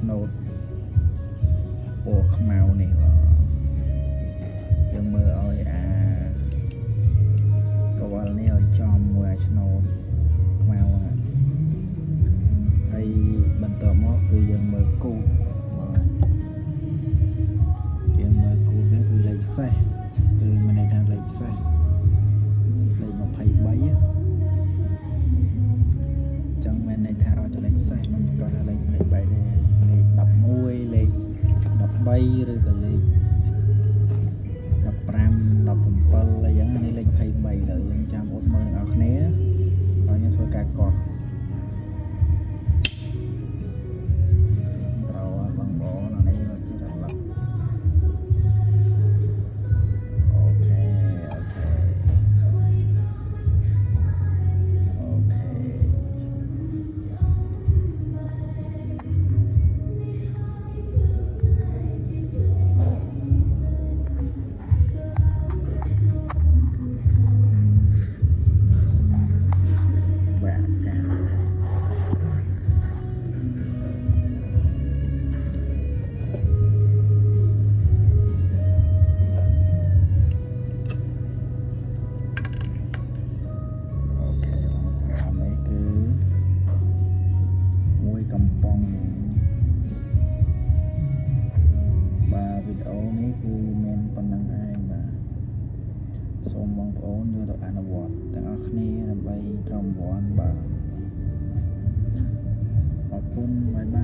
ឆ្នោតពណ៌ខ្មៅនេះយើងមើលឲ្យអាកវលនេះឲ្យចំមួយអាឆ្នោតខ្មៅហើយបន្តមកគឺយើងមើលគូតយើងមើលគូតនេះគឺលេខសេសគឺមានន័យថាលេខសេសលេខ23ចឹងមានន័យថាឲ្យតែលេខសេសមិនប្រកាសថាលេខ23ទេលេខ11លេខ13ឬក៏លេខ15 17អីចឹងនេះលេខ23ដល់យើងចាំអត់មើលអ្នកគ្នាហើយយើងធ្វើការកត់បងប្អូនអានេះជារលឹកអូខេអូខេអូខេបាក់កានកំប៉ុងបាទវីដេអូនេះគឺមានប៉ុណ្្នឹងឯងបាទសូមបងប្អូនយកទៅអនុវត្តទាំងអស់គ្នាដើម្បីត្រឹមរង្វាន់បាទអរគុណបាយបាយ